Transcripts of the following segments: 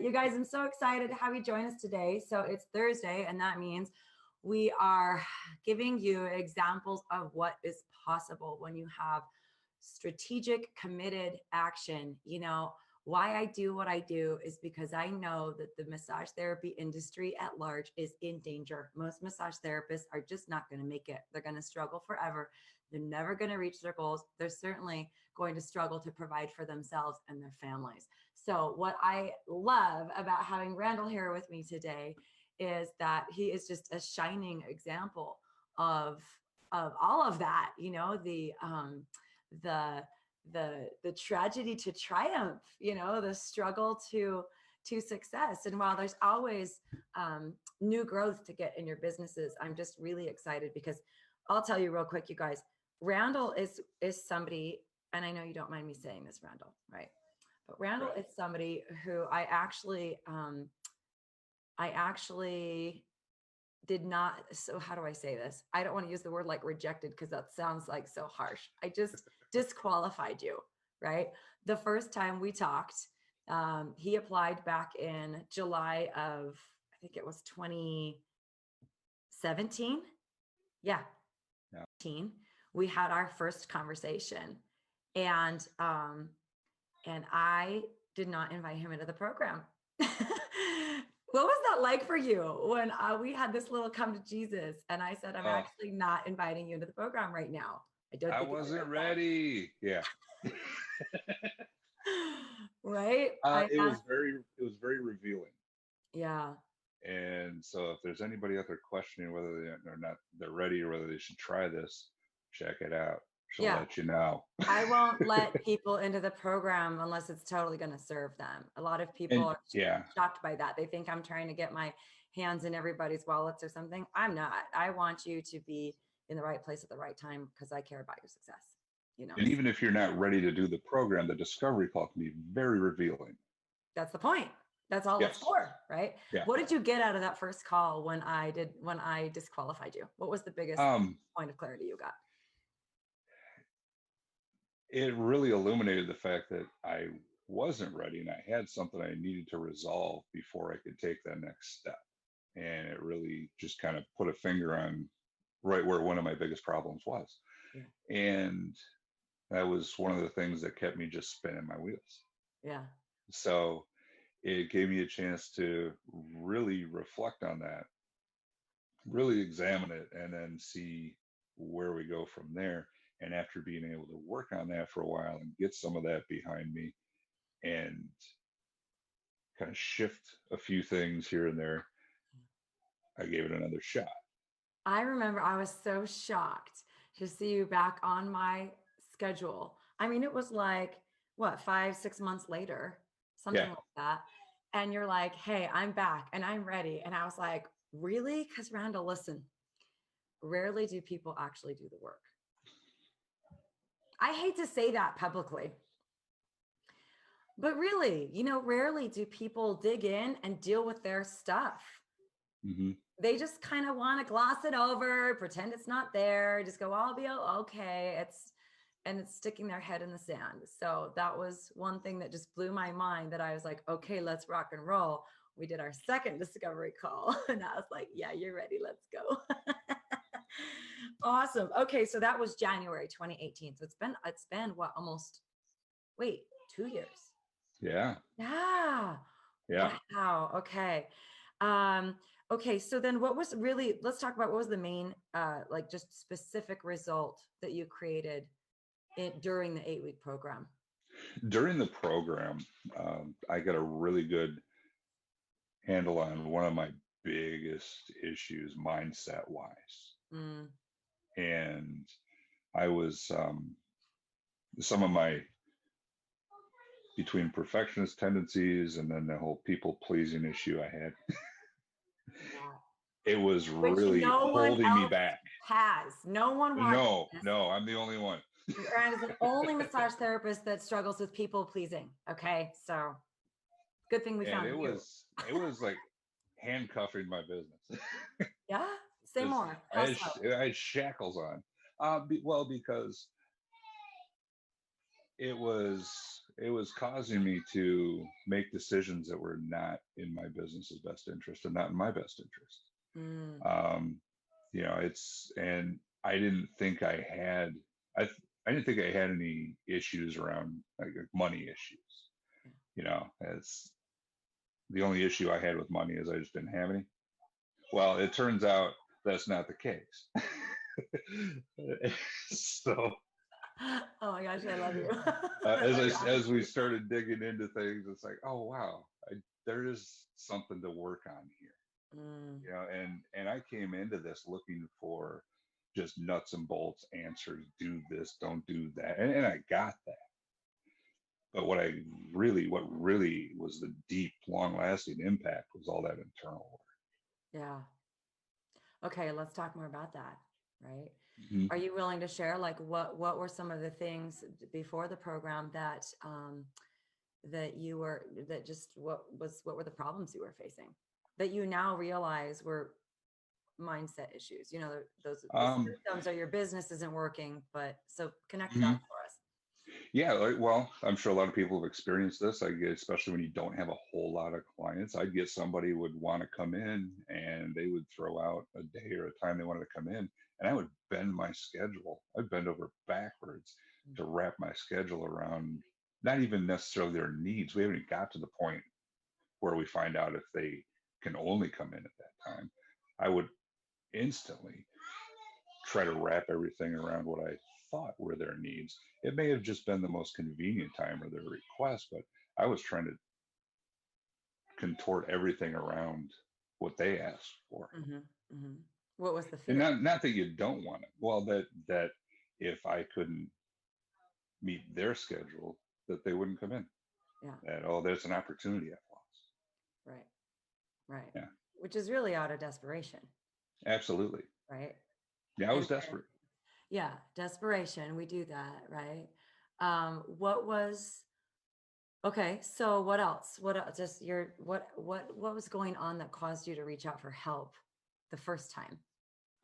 You guys, I'm so excited to have you join us today. So it's Thursday, and that means we are giving you examples of what is possible when you have strategic, committed action. Why I do what I do is because I know that the massage therapy industry at large is in danger. Most massage therapists are just not going to make it. They're going to struggle forever. They're never going to reach their goals. They're certainly going to struggle to provide for themselves and their families. So what I love about having Randall here with me today is that he is just a shining example of all of that, the the tragedy to triumph, the struggle to success. And while there's always new growth to get in your businesses, I'm just really excited because I'll tell you real quick, you guys, Randall is somebody, and I know you don't mind me saying this, Randall, right? But Randall is somebody who I actually did not. So how do I say this? I don't want to use the word like rejected because that sounds like so harsh. I just disqualified you, right? The first time we talked, he applied back in July of, I think it was 2017. Yeah. We had our first conversation, and I did not invite him into the program. What was that like for you when we had this little come to Jesus and I said, I'm actually not inviting you into the program right now. I wasn't ready. Yeah. Right. It was very revealing. Yeah. And so if there's anybody out there questioning whether they're ready or whether they should try this, check it out. She'll let you know. I won't let people into the program unless it's totally going to serve them. A lot of people are shocked by that. They think I'm trying to get my hands in everybody's wallets or something. I'm not. I want you to be in the right place at the right time because I care about your success. And even if you're not ready to do the program, the discovery call can be very revealing. That's the point. That's all it's for, right? Yeah. What did you get out of that first call when I disqualified you? What was the biggest point of clarity you got? It really illuminated the fact that I wasn't ready and I had something I needed to resolve before I could take that next step. And it really just kind of put a finger on right where one of my biggest problems was. Yeah. And that was one of the things that kept me just spinning my wheels. Yeah. So it gave me a chance to really reflect on that, really examine it, and then see where we go from there. And after being able to work on that for a while and get some of that behind me and kind of shift a few things here and there, I gave it another shot. I remember I was so shocked to see you back on my schedule. I mean, it was like, what, 5-6 months later, something like that. And you're like, hey, I'm back and I'm ready. And I was like, really? Because Randall, listen, rarely do people actually do the work. I hate to say that publicly, but really, rarely do people dig in and deal with their stuff. Mm-hmm. They just kind of want to gloss it over, pretend it's not there, just go, I'll be okay. It's sticking their head in the sand. So that was one thing that just blew my mind, that I was like, okay, let's rock and roll. We did our second discovery call and I was like, yeah, you're ready. Let's go. Awesome. Okay. So that was January 2018. So it's been what, 2 years. Yeah. Yeah. Yeah. Wow. Okay. Okay. So then let's talk about what was the main, just specific result that you created during the 8-week program. During the program, I got a really good handle on one of my biggest issues, mindset wise. Mm. And I was, some of my, between perfectionist tendencies and then the whole people pleasing issue I had, it was really holding me back. No one No, I'm the only one. Rand is the only massage therapist that struggles with people pleasing. Okay, so good thing we found it was like handcuffing my business. Yeah, say more. I had shackles on. Because it was it was causing me to make decisions that were not in my business's best interest and not in my best interest. Mm, Um, and I didn't think I had, I, I didn't think I had any issues around like money issues. It's the only issue I had with money is I just didn't have any. Well, it turns out that's not the case. So oh my gosh, I love you. as we started digging into things, it's like, oh wow, there is something to work on here. Mm, And I came into this looking for just nuts and bolts answers. Do this, don't do that, and I got that. But what really was the deep, long-lasting impact was all that internal work. yeah. Okay, let's talk more about that, right? Mhm. Are you willing to share like what were some of the things before the program that that you were that just what were the problems you were facing that you now realize were mindset issues? You know, those the Um, symptoms are your business isn't working, but so connect the mhm. dots for us. Yeah, well, I'm sure a lot of people have experienced this. I get, especially when you don't have a whole lot of clients, I'd get somebody would want to come in and they would throw out a day or a time they wanted to come in, and I would bend my schedule. I'd bend over backwards to wrap my schedule around not even necessarily their needs. We haven't even got to the point where we find out if they can only come in at that time. I would instantly try to wrap everything around what I thought were their needs. It may have just been the most convenient time or their request, but I was trying to contort everything around what they asked for. Mm-hmm, mm-hmm. What was the And fear? not that you don't want it. Well, that if I couldn't meet their schedule, that they wouldn't come in. Yeah, That, oh, there's an opportunity I've lost. right, right. Yeah, Which is really out of desperation, absolutely. right? Yeah, I And was desperate. yeah, desperation. We do that, right? What was okay? So what else? What else? Just your what was going on that caused you to reach out for help the first time?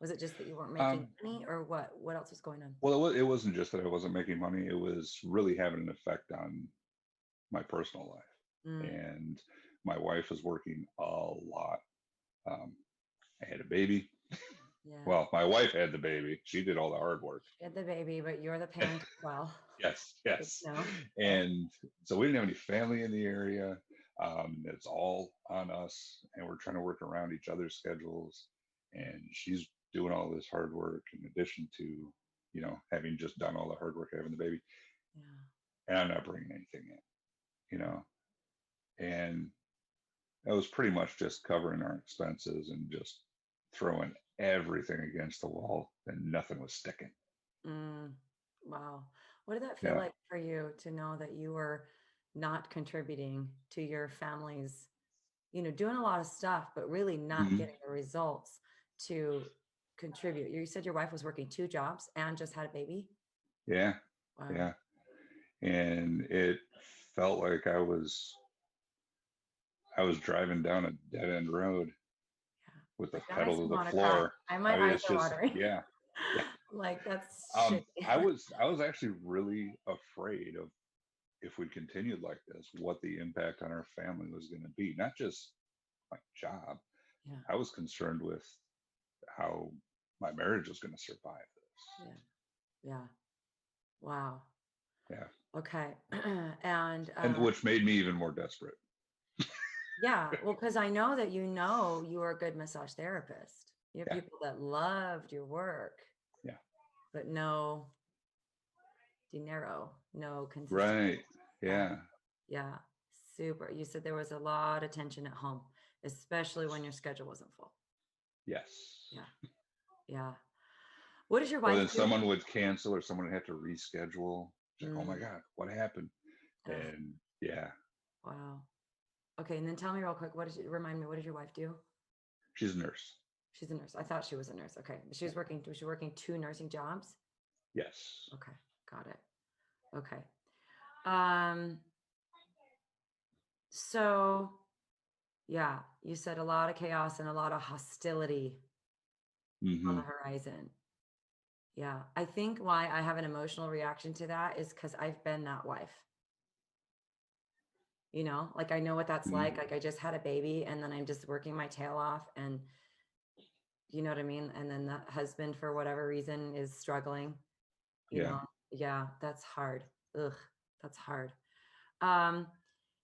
Was it just that you weren't making Um, money, or what? What else was going on? well, it wasn't just that I wasn't making money. It was really having an effect on my personal life. Mm, And my wife was working a lot. Um, I had a baby. yeah, Well, my wife had the baby. She did all the hard work. you had the baby, but you're the parent as well. Yes, Good yes. to know. Okay. And so we didn't have any family in the area. It's all on us, and we're trying to work around each other's schedules. And she's doing all this hard work in addition to, having just done all the hard work having the baby. Yeah. And I'm not bringing anything in, and that was pretty much just covering our expenses and just throwing everything against the wall, and nothing was sticking. Mm, wow. What did that feel Yeah. like for you to know that you were not contributing to your family's, doing a lot of stuff, but really not Mhm. getting the results to contribute? You said your wife was working two jobs and just had a baby. Yeah. Wow. Yeah. And it felt like I was driving down a dead end road Yeah. with the Like that makes pedal me to the want to cry. floor. My I mean, eyes it's are just, watering. yeah. Yeah. Like that's shitty. I was actually really afraid of, if we continued like this, what the impact on our family was going to be. Not just my job. Yeah. I was concerned with how my marriage was going to survive Yeah. Yeah. Wow. this. Yeah. Okay. And And which made me even more desperate. yeah, well, because I know that you are a good massage therapist. You have Yeah. people that loved your work, Yeah. but no dinero, no consistent. Right. Yeah, Yeah. yeah, super. You said there was a lot of tension at home, especially when your schedule wasn't full. Yes. Yeah, yeah. What does your Or wife then do? someone would cancel or someone would have to reschedule. It's like, oh my Mm, God, what happened? ugh, And yeah, wow. Okay, and then tell me real quick, remind me, what did your wife do? she's a nurse. She's a nurse. I thought she was a nurse. Okay, Yeah. was she working two nursing jobs? Yes. Okay, got it. Okay. Um, so yeah, you said a lot of chaos and a lot of hostility on the Hmm. horizon. Yeah. I think why I have an emotional reaction to that is because I've been that wife. Like I know what that's Mm, like I just had a baby and then I'm just working my tail off, and you know what I mean? And then the husband, for whatever reason, is struggling, you yeah. know? Yeah, that's hard. Ugh, that's hard. Um,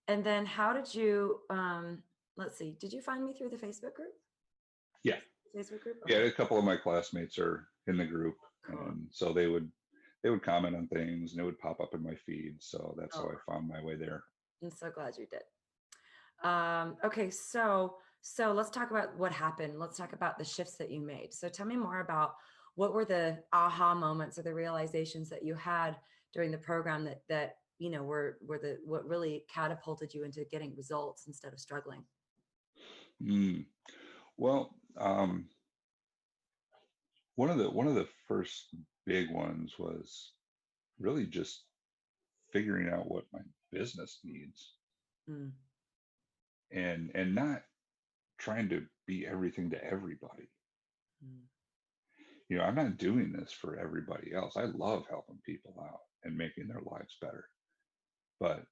and then how did you, let's see, did you find me through the Facebook group? Yeah. Facebook group? Yeah. Okay, A couple of my classmates are in the group. cool. And so they would comment on things and it would pop up in my feed. So that's how Oh, I found my way there. I'm so glad you did. Okay, so let's talk about what happened. Let's talk about the shifts that you made. So tell me more about what were the aha moments or the realizations that you had during the program that were the what really catapulted you into getting results instead of struggling. Mm. Well, one of the first big ones was really just figuring out what my business needs Mm, and not trying to be everything to everybody. mm, I'm not doing this for everybody else. I love helping people out and making their lives better, but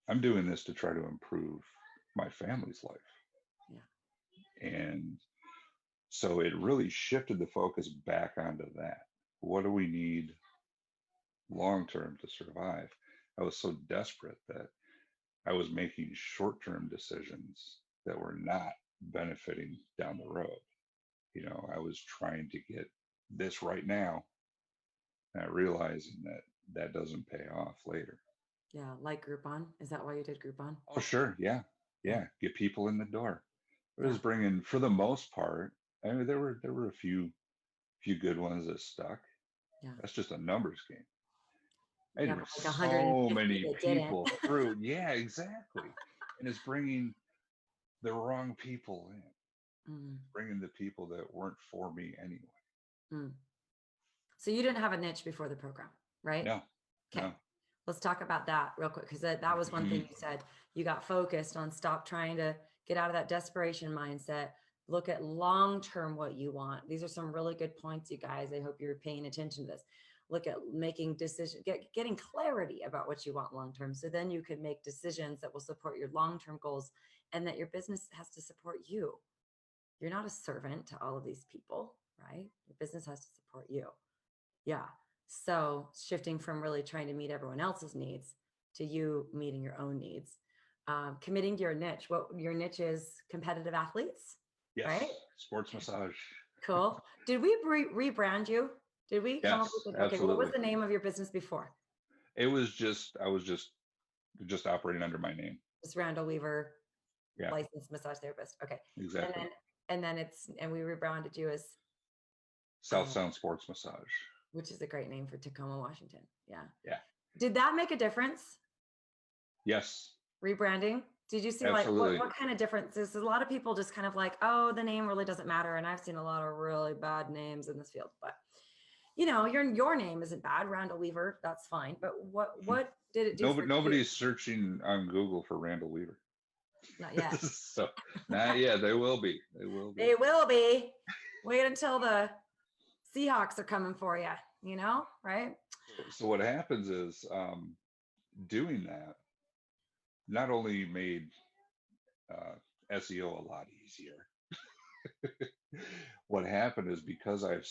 I'm doing this to try to improve my family's life. yeah, And so it really shifted the focus back onto that. What do we need long term to survive? I was so desperate that I was making short term decisions that were not benefiting down the road. I was trying to get this right now, not realizing that that doesn't pay off later. yeah. Like Groupon. Is that why you did Groupon? Oh, sure. Yeah. Yeah, Yeah. Get people in the door. It yeah, was bringing, for the most part, I mean, there were a few good ones that stuck. yeah, That's just a numbers game. I had yeah. to bring But like so 150 many that didn't. people through. Yeah, exactly. And it's bringing the wrong people in, Mm, bringing the people that weren't for me anyway. mm. So you didn't have a niche before the program, right? No, Okay. no. Let's talk about that real quick, because that was one thing Mhm. you said. You got focused on stop trying to get out of that desperation mindset. Look at long term what you want. These are some really good points, you guys. I hope you're paying attention to this. Look at making decisions, getting clarity about what you want long term. So then you can make decisions that will support your long term goals, and that your business has to support you. You're not a servant to all of these people, right? Your business has to support you. Yeah. So shifting from really trying to meet everyone else's needs to you meeting your own needs. Committing to your niche. What your niche is, competitive athletes, right? Yes, sports massage. Cool. Did we rebrand you? Did we come up Yes, with okay, what was absolutely. the name of your business before? It was just I was just operating under my name. Just Randall Weaver, Yeah, licensed massage therapist. Okay. And exactly. then we rebranded you as South Sound Sports Massage. which is a great name for Tacoma, Washington. Yeah. Yeah. Did that make a difference? Yes, Rebranding? Did you see like what absolutely. what kind of differences? A lot of people just kind of like, oh, the name really doesn't matter. And I've seen a lot of really bad names in this field, but your name isn't bad, Randall Weaver. That's fine. But what did it do for Nobody, you? nobody's searching on Google for Randall Weaver. Not yet. So, not yet. They will be. They will be. They will be. Wait until the Seahawks are coming for you, right? So what happens is doing that not only made SEO a lot easier. What happened is because I've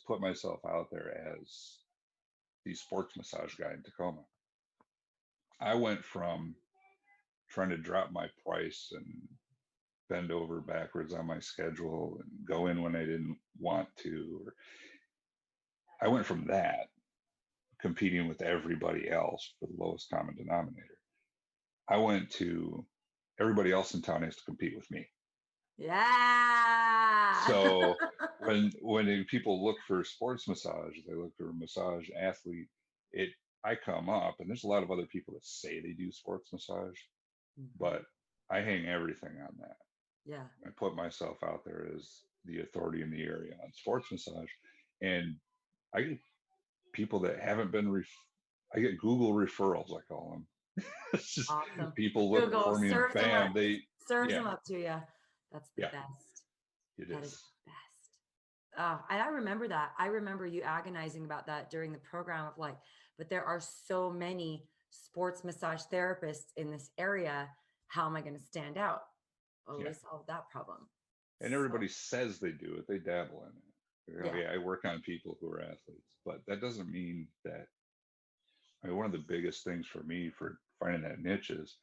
put myself out there as the sports massage guy in Tacoma, I went from trying to drop my price and bend over backwards on my schedule and go in when I didn't want to. I went from that competing with everybody else for the lowest common denominator. I went to everybody else in town has to compete with me. Yeah. So when people look for sports massage, they look for a massage athlete. It I come up, and there's a lot of other people that say they do sports massage, Mhm. but I hang everything on that. Yeah. I put myself out there as the authority in the area on sports massage, and I get people that haven't been. I get Google referrals, I call them. It's just Awesome. people looking Google for me, and serves them up, bam, they serves yeah, them up to you. That's the yeah, best. it That is is. the best. Oh, and I remember that. I remember you agonizing about that during the program of like, but there are so many sports massage therapists in this area. How am I going to stand out? Well, Yeah. we solved that problem. And So, everybody says they do it. They dabble in it. You know, yeah, yeah, I work on people who are athletes, but that doesn't mean that. I mean, one of the biggest things for me for finding that niche is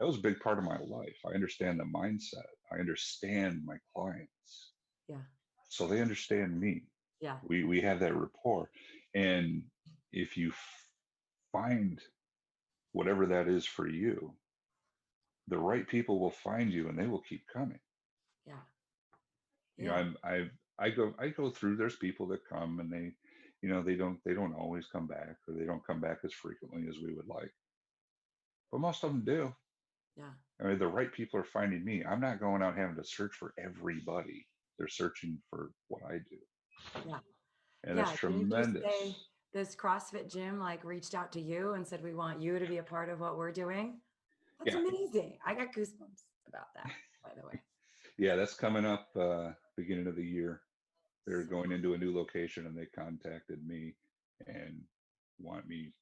that was a big part of my life. I understand the mindset. I understand my clients, yeah, so they understand me. yeah, We have that rapport, and if you find whatever that is for you, the right people will find you, and they will keep coming. yeah, You know, yeah, I go through. There's people that come and they, you know, they don't always come back, or they don't come back as frequently as we would like, but most of them do. yeah, I mean, the right people are finding me. I'm not going out having to search for everybody. They're searching for what I do, yeah, and that's yeah. Didn't you say tremendous. this CrossFit gym like reached out to you and said, we want you to be a part of what we're doing? That's Yeah, amazing. I got goosebumps about that, by the way. yeah, that's coming up beginning of the year. They're So, going into a new location, and they contacted me and want me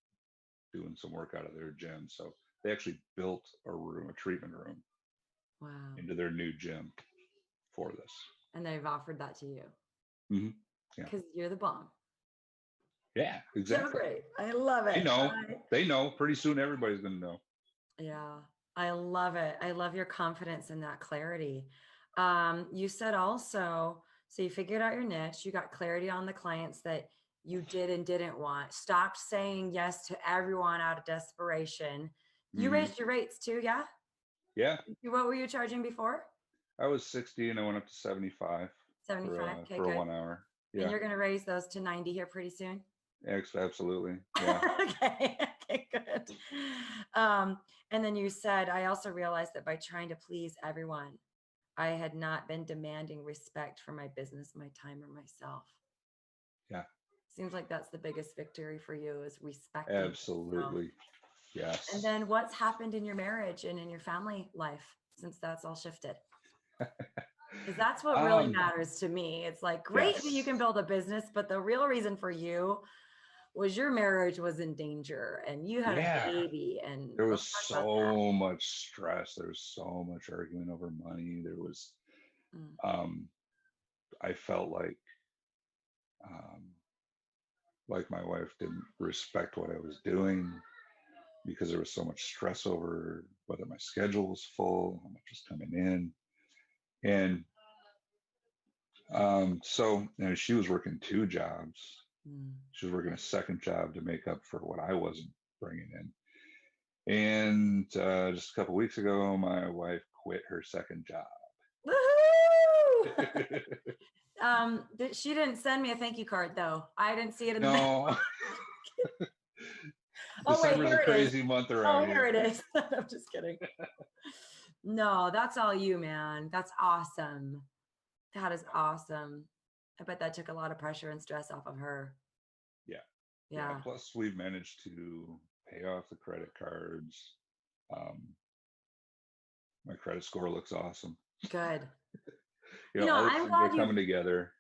doing some work out of their gym. So they actually built a room, a treatment room, wow. into their new gym for this. And they've offered that to you Hmm. Yeah, because you're the bomb. yeah, So exactly. great. I love They it. know. They know. Pretty soon, everybody's going to know. Yeah, I love it. I love your confidence and that clarity. You said also, so you figured out your niche, you got clarity on the clients that you did and didn't want, stopped saying yes to everyone out of desperation. You Hmm. raised your rates too, yeah? Yeah, What were you charging before? I was 60 and I went up to 75 for 75. Okay, a good. 1 hour. And Yeah, you're going to raise those to 90 here pretty soon? absolutely. Yeah. Okay, okay, good. Um, and then you said, I also realized that by trying to please everyone, I had not been demanding respect for my business, my time, or myself. Yeah, Seems like that's the biggest victory for you is respecting yourself. absolutely. And Yes. then what's happened in your marriage and in your family life since that's all shifted? Because that's what really Um, matters to me. It's like great that you yes. can build a business, but the real reason for you was your marriage was in danger and you had a Yeah. baby. And There was let's talk about that. so much stress. There was so much arguing over money. There was, Mm, um, I felt like my wife didn't respect what I was doing because there was so much stress over whether my schedule was full, how much was coming in. And so, you know, she was working two jobs. mm. She was working a second job to make up for what I wasn't bringing in. And just a couple weeks ago, my wife quit her second job. Woohoo! She didn't send me a thank you card though. I didn't see it in the mail. No, Oh wait, December's a here it is. crazy month Oh, around here here. it is. I'm just kidding. No, that's all you, man. That's awesome. That is awesome. I bet that took a lot of pressure and stress off of her. Yeah, yeah. Yeah, Plus, we've managed to pay off the credit cards. Um, my credit score looks awesome. good. You You know, know, all these things are coming together.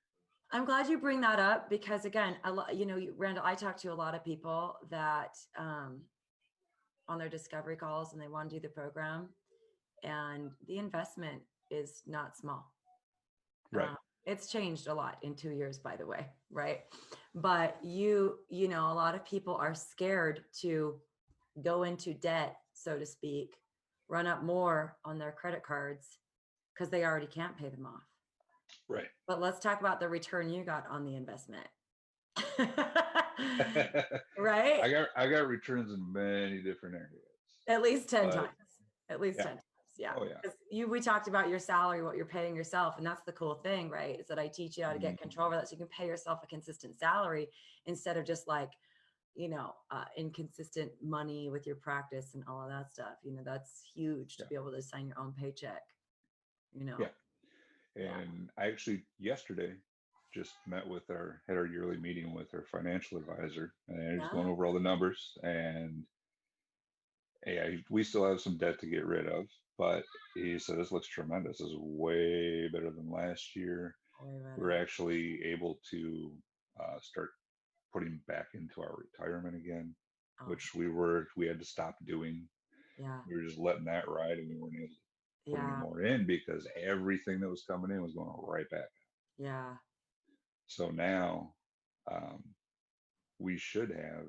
I'm glad you bring that up because again, a lot, you know, Randall, I talk to a lot of people that on their discovery calls and they want to do the program and the investment is not small. Right. It's changed a lot in 2 years, by the way, right? But you know, a lot of people are scared to go into debt, so to speak, run up more on their credit cards because they already can't pay them off. Right. But let's talk about the return you got on the investment. Right? I got returns in many different areas, At least 10 but times. At least yeah. 10 times. Yeah. Oh yeah. Because we talked about your salary, what you're paying yourself. And that's the cool thing, right? Is that I teach you how to get Mhm. control over that so you can pay yourself a consistent salary instead of just like, you know, inconsistent money with your practice and all of that stuff. You know, that's huge to Yeah. be able to sign your own paycheck, you know. Yeah. Yeah. And I actually yesterday just met with our had our yearly meeting with our financial advisor, and he's Yeah. going over all the numbers. And hey, we still have some debt to get rid of, but he said this looks tremendous. This is way better than last year. Way We're better. actually able to start putting back into our retirement again. Awesome. which we had to stop doing. Yeah. We were just letting that ride, and we weren't able to put any Yeah. more in because everything that was coming in was going right back. Yeah. So now um, we should have,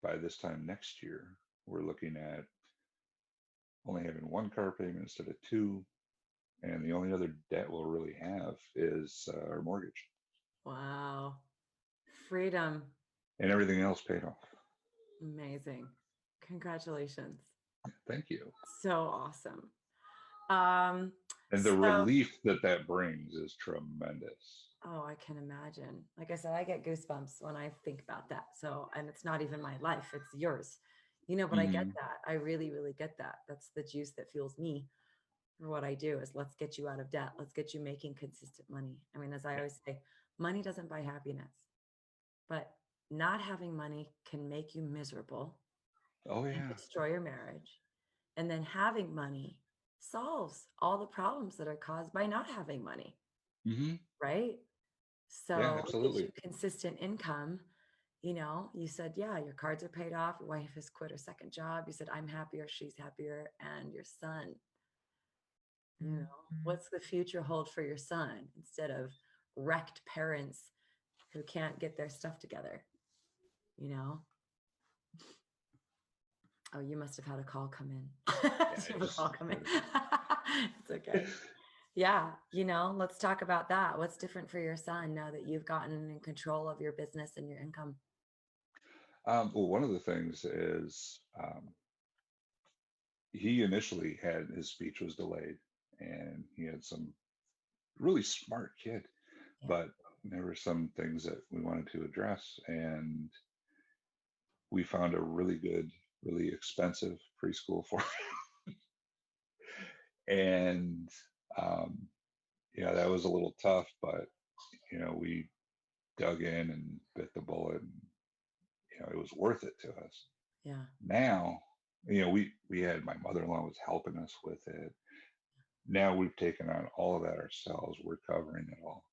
by this time next year, we're looking at only having one car payment instead of two. And the only other debt we'll really have is our mortgage, Wow. Freedom. and everything else paid off. Amazing. Congratulations. Thank you. So awesome. Um, And the so relief that that brings is tremendous. oh, I can imagine. Like I said, I get goosebumps when I think about that. So, and it's not even my life, it's yours. But I get Hmm. that. I really, really get that. That's the juice that fuels me for what I do is let's get you out of debt. Let's get you making consistent money. I mean, as I always say, money doesn't buy happiness, but not having money can make you miserable Oh and yeah. destroy your marriage. And then having money solves all the problems that are caused by not having money, Hmm. right? Yeah, So it gives you absolutely. consistent income. You said, yeah, your cards are paid off. Your wife has quit her second job. You said, I'm happier, she's happier. And your son, what's the future hold for your son instead of wrecked parents who can't get their stuff together, you know? Oh, you must have had a call come in. Yeah, Did you I have a just call come in? It's okay. Yeah, let's talk about that. What's different for your son now that you've gotten in control of your business and your income? well, one of the things is he initially had his speech was delayed, and he had some really smart kid, Yeah. but there were some things that we wanted to address, and we found a really good, really expensive preschool for him. And um, yeah, that was a little tough, but we dug in and bit the bullet, and it was worth it to us. Yeah. Now, we had my mother-in-law was helping us with it. Now we've taken on all of that ourselves. We're covering it all,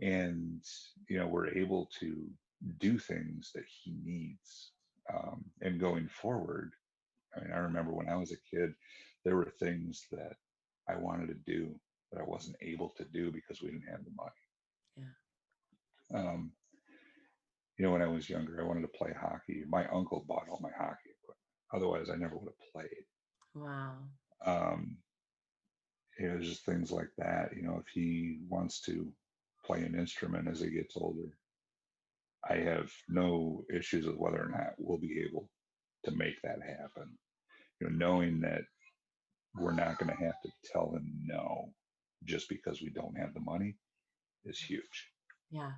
and we're able to do things that he needs. And going forward, I mean, I remember when I was a kid, there were things that I wanted to do that I wasn't able to do because we didn't have the Yeah. money. When I was younger, I wanted to play hockey. My uncle bought all my hockey equipment. Otherwise, I never would have played. Wow. Um, just things like that. If he wants to play an instrument as he gets older, I have no issues with whether or not we'll be able to make that happen. Knowing that we're not going to have to tell him no just because we don't have the money is huge. Yeah.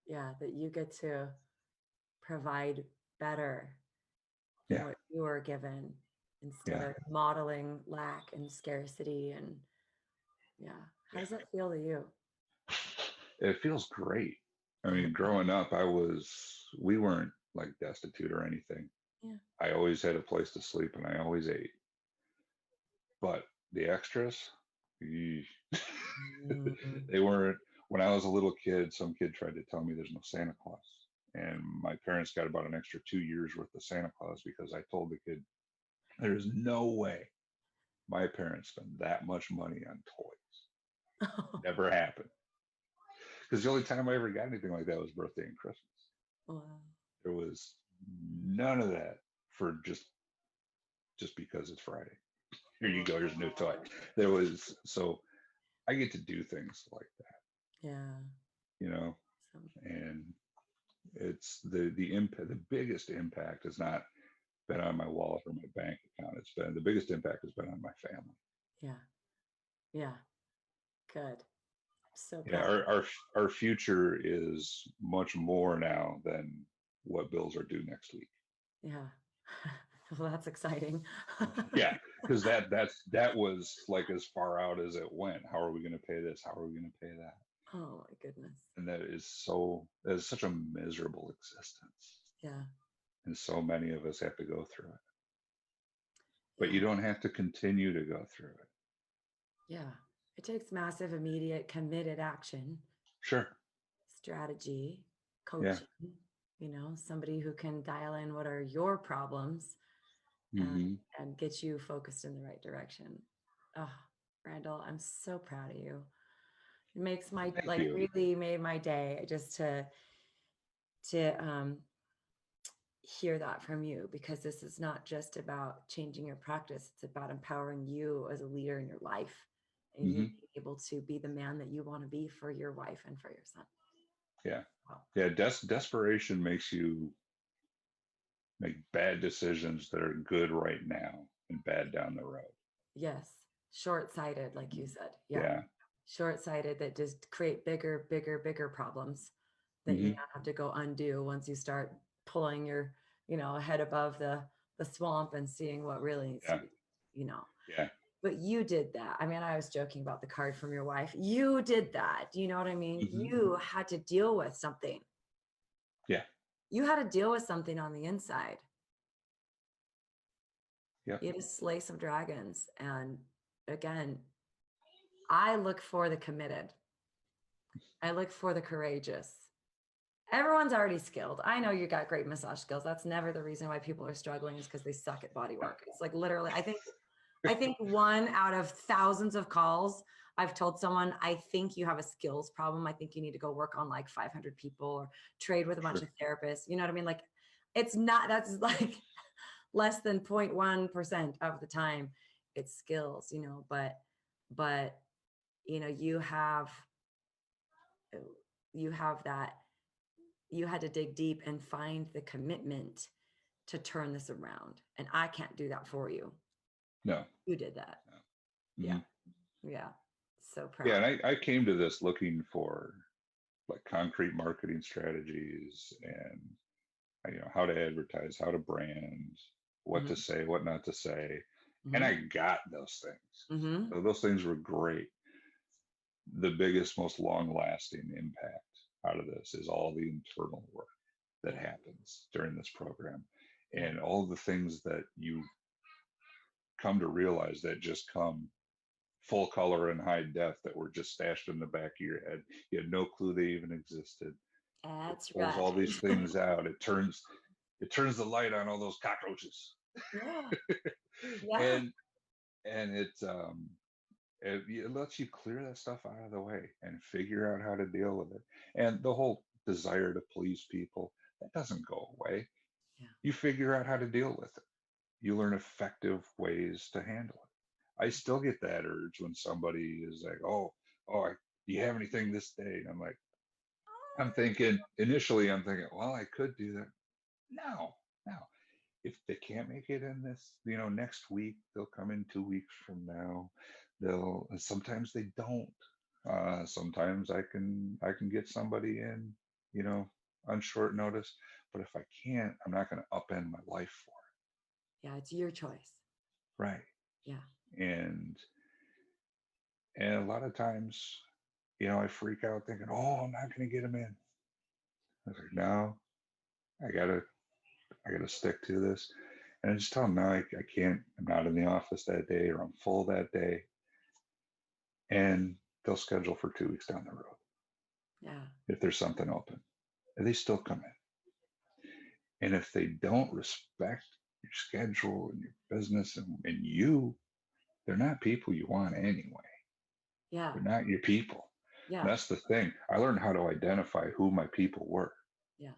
Yeah. That you get to provide better than Yeah, what you were given instead yeah. of modeling lack and scarcity. And yeah. How does that feel to you? It feels great. I mean, growing up, we weren't like destitute or anything. Yeah. I always had a place to sleep and I always ate. But the extras, eesh, Mm. they weren't. When I was a little kid, some kid tried to tell me there's no Santa Claus. And my parents got about an extra 2 years worth of Santa Claus because I told the kid, there's no way my parents spend that much money on toys. Never happened. Because the only time I ever got anything like that was birthday and Christmas. Wow. There was none of that for just because it's Friday. Here you go, here's a new toy. There was so I get to do things like that, Yeah. you know, So, and it's the impact. The biggest impact has not been on my wallet or my bank account. It's been the biggest impact has been on my family. yeah. Yeah. Good. So Yeah, proud. our future is much more now than what bills are due next week. Yeah. Well, that's exciting. Yeah, because that was like as far out as it went. How are we going to pay this? How are we going to pay that? Oh my goodness. And that is such a miserable existence, Yeah. and so many of us have to go through it. But Yeah. you don't have to continue to go through it. Yeah. It takes massive, immediate, committed action, Sure. strategy, Yeah. coaching, somebody who can dial in what are your problems and, Hmm. and get you focused in the right direction. Oh, Randall, I'm so proud of you. It makes my, Thank like, you. really made my day just to hear that from you, because this is not just about changing your practice. It's about empowering you as a leader in your life, and you Hmm. being able to be the man that you want to be for your wife and for your son. Yeah. Wow. Yeah. Desperation makes you make bad decisions that are good right now and bad down the road. Yes. Short-sighted, like you said. Yeah. Yeah. Short-sighted that just create bigger, bigger, bigger problems that you Hmm. now have to go undo once you start pulling your, head above the swamp and seeing what really needs to Yeah. be, you know. Yeah. But you did that. I mean, I was joking about the card from your wife. You did that. Do you know what I mean? Hmm. You had to deal with something. Yeah. You had to deal with something on the inside. Yep. You had to slay some dragons. And again, I look for the committed. I look for the courageous. Everyone's already skilled. I know you got great massage skills. That's never the reason why people are struggling, is because they suck at body work. It's like literally, I think one out of thousands of calls, I've told someone, I think you have a skills problem. I think you need to go work on like 500 people or trade with a bunch Sure. of therapists. You know what I mean? Like, it's not, that's like less than 0.1% of the time it's skills, but, you have that, you had to dig deep and find the commitment to turn this around. And I can't do that for you. No. You did that. No. Yeah. Hmm. Yeah. So Yeah. proud. And I came to this looking for like concrete marketing strategies and how to advertise, how to brand, what to Mhm. say, what not to say. And Mhm. I got those things. Mhm. So those things were great. The biggest, most long lasting impact out of this is all the internal work that Yeah. happens during this program Yeah. and all the things that you come to realize that just come full color and high def that were just stashed in the back of your head. You had no clue they even existed. It That's pulls right. all these things out. It turns the light on all those cockroaches. Yeah. Yeah. and and it lets you clear that stuff out of the way and figure out how to deal with it. And the whole desire to please people, that doesn't go away. Yeah. You figure out how to deal with it. You learn effective ways to handle it. I still get that urge when somebody is like, oh, do you have anything this day? And I'm thinking, well, I could do that. No, no. If they can't make it in this, next week, they'll come in 2 weeks from now. Sometimes they don't. Sometimes I can get somebody in, you know, on short notice. But if I can't, I'm not going to upend my life for Yeah. It's your choice. it. Right. Yeah. And and a lot of times, I freak out thinking, oh, I'm not going to get them in. I was like, no, I gotta stick to this. And I just tell them, no, I can't. I'm not in the office that day, or I'm full that day. And they'll schedule for 2 weeks down the road Yeah. if there's something open. And they still come in. And if they don't respect your schedule and your business and you, they're not people you want anyway. Yeah. They're not your people. And Yeah. that's the thing. I learned how to identify who my people were. Yeah.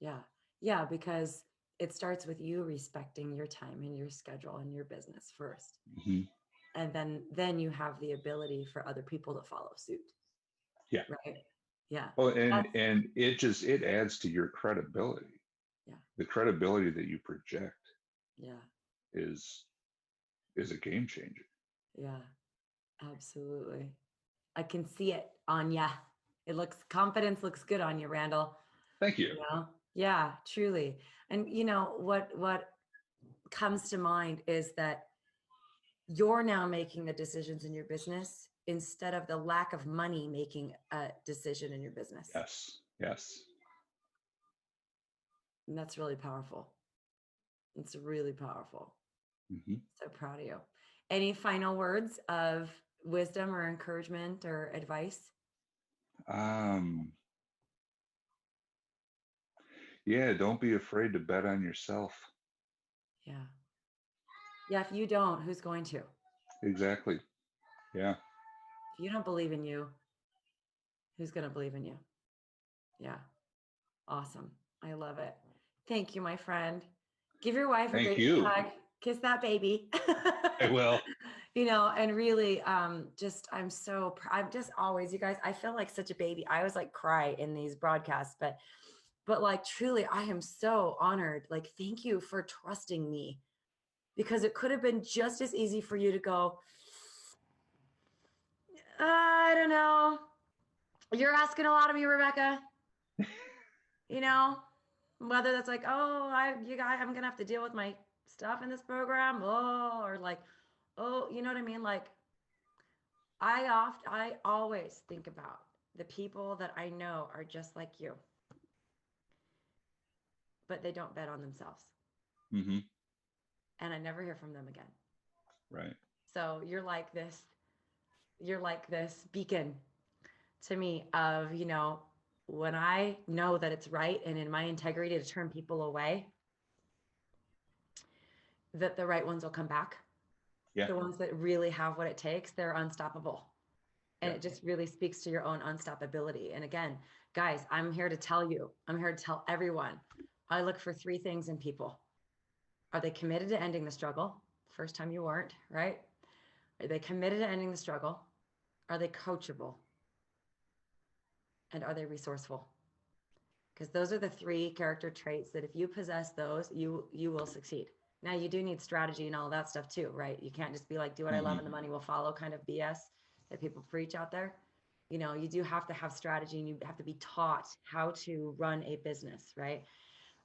Yeah. Yeah. Because it starts with you respecting your time and your schedule and your business first. Hmm. And then you have the ability for other people to follow suit. Yeah. Right. Yeah. Well, and That's, and it adds to your credibility. yeah. The credibility that you project Yeah. is is a game changer. Yeah. Absolutely. I can see it on ya. Confidence looks good on you, Randall. Thank you. Yeah, truly. And what comes to mind is that you're now making the decisions in your business instead of the lack of money making a decision in your business. Yes. Yes. And that's really powerful. It's really powerful. Hmm. So proud of you. Any final words of wisdom or encouragement or advice? Um, Yeah, don't be afraid to bet on yourself. Yeah. Yeah. If you don't, who's going to? Exactly. Yeah. If you don't believe in you, who's going to believe in you? Yeah. Awesome. I love it. Thank you, my friend. Give your wife a Thank great you. hug. Kiss that baby. I will. And really, I'm just always, you guys, I feel like such a baby. I always like cry in these broadcasts, but like truly, I am so honored. Like, thank you for trusting me, because it could have been just as easy for you to go, I don't know. You're asking a lot of me, Rebecca. You know, whether that's like, oh, I'm gonna have to deal with my stuff in this program, oh, or like, oh, you know what I mean? Like, I always think about the people that I know are just like you, but they don't bet on themselves, Mm-hmm. and I never hear from them again. Right. So you're like this beacon to me of, when I know that it's right and in my integrity to turn people away, that the right ones will come back. Yeah. The ones that really have what it takes, they're unstoppable. And Yeah. it just really speaks to your own unstoppability. And again, guys, I'm here to tell everyone, I look for three things in people. Are they committed to ending the struggle? First time you weren't, right? Are they committed to ending the struggle? Are they coachable? And are they resourceful? Because those are the three character traits that if you possess those, you will succeed. Now you do need strategy and all that stuff too, right? You can't just be like, do what I love Mm-hmm. and the money will follow kind of BS that people preach out there. You do have to have strategy, and you have to be taught how to run a business, right?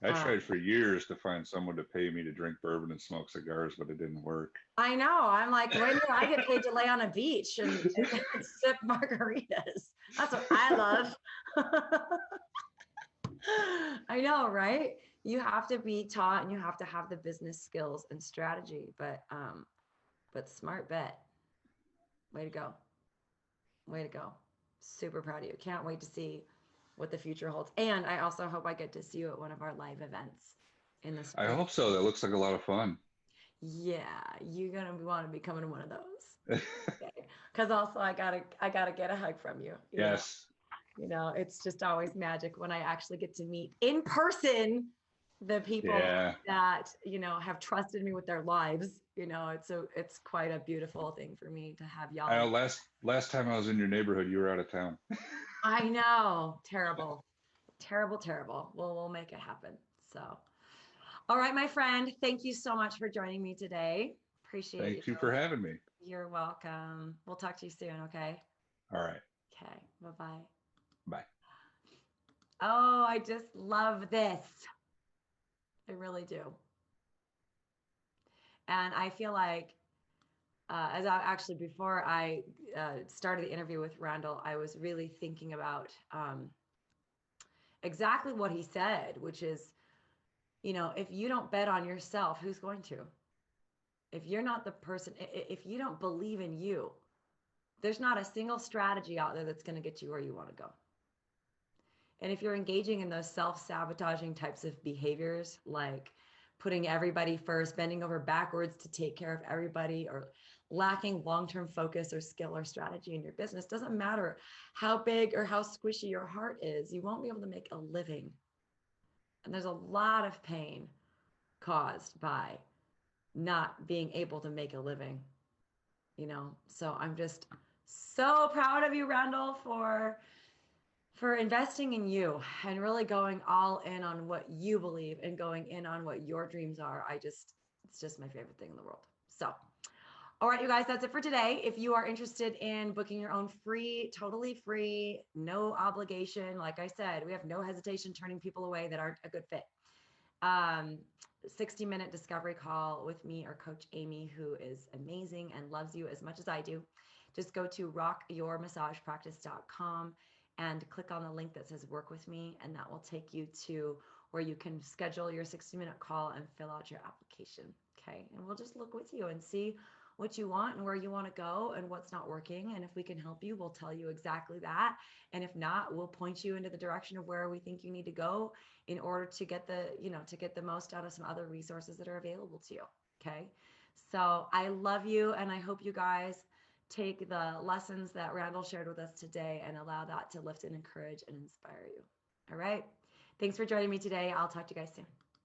I tried for years to find someone to pay me to drink bourbon and smoke cigars, but it didn't work. I know. I'm like, when do I get paid to lay on a beach and sip margaritas? That's what I love. I know, right? You have to be taught, and you have to have the business skills and strategy, but smart bet. Way to go. Way to go. Super proud of you. Can't wait to see what the future holds. And I also hope I get to see you at one of our live events in the I spring. hope so. That looks like a lot of fun. Yeah, you're gonna want to be coming to one of those. Okay. Because also I gotta get a hug from you. Yes. It's just always magic when I actually get to meet in person the people Yeah. that, have trusted me with their lives. It's quite a beautiful thing for me to have I know y'all. last time I was in your neighborhood, you were out of town. I know. Terrible. Terrible, terrible. Well, we'll make it happen. So, all right, my friend, thank you so much for joining me today. Appreciate you. Thank you for having me. You're welcome. We'll talk to you soon, okay? All right. Okay, bye-bye. Bye. Oh, I just love this. I really do. And I feel like, before I started the interview with Randall, I was really thinking about exactly what he said, which is, if you don't bet on yourself, who's going to? If you're not the person, if you don't believe in you, there's not a single strategy out there that's going to get you where you want to go. And if you're engaging in those self-sabotaging types of behaviors, like putting everybody first, bending over backwards to take care of everybody, or lacking long-term focus or skill or strategy in your business, doesn't matter how big or how squishy your heart is, you won't be able to make a living. And there's a lot of pain caused by not being able to make a living, So I'm just so proud of you, Randall, for investing in you and really going all in on what you believe and going in on what your dreams are. It's just my favorite thing in the world. So, all right, you guys, that's it for today. If you are interested in booking your own free, totally free, no obligation, like I said, we have no hesitation turning people away that aren't a good fit. 60-minute discovery call with me or Coach Amy, who is amazing and loves you as much as I do. Just go to rockyourmassagepractice.com and click on the link that says work with me, and that will take you to where you can schedule your 60-minute call and fill out your application. Okay. And we'll just look with you and see what you want and where you want to go and what's not working. And if we can help you, we'll tell you exactly that. And if not, we'll point you into the direction of where we think you need to go in order to get the, to get the most out of some other resources that are available to you. Okay. So I love you, and I hope you guys take the lessons that Randall shared with us today and allow that to lift and encourage and inspire you. All right. Thanks for joining me today. I'll talk to you guys soon.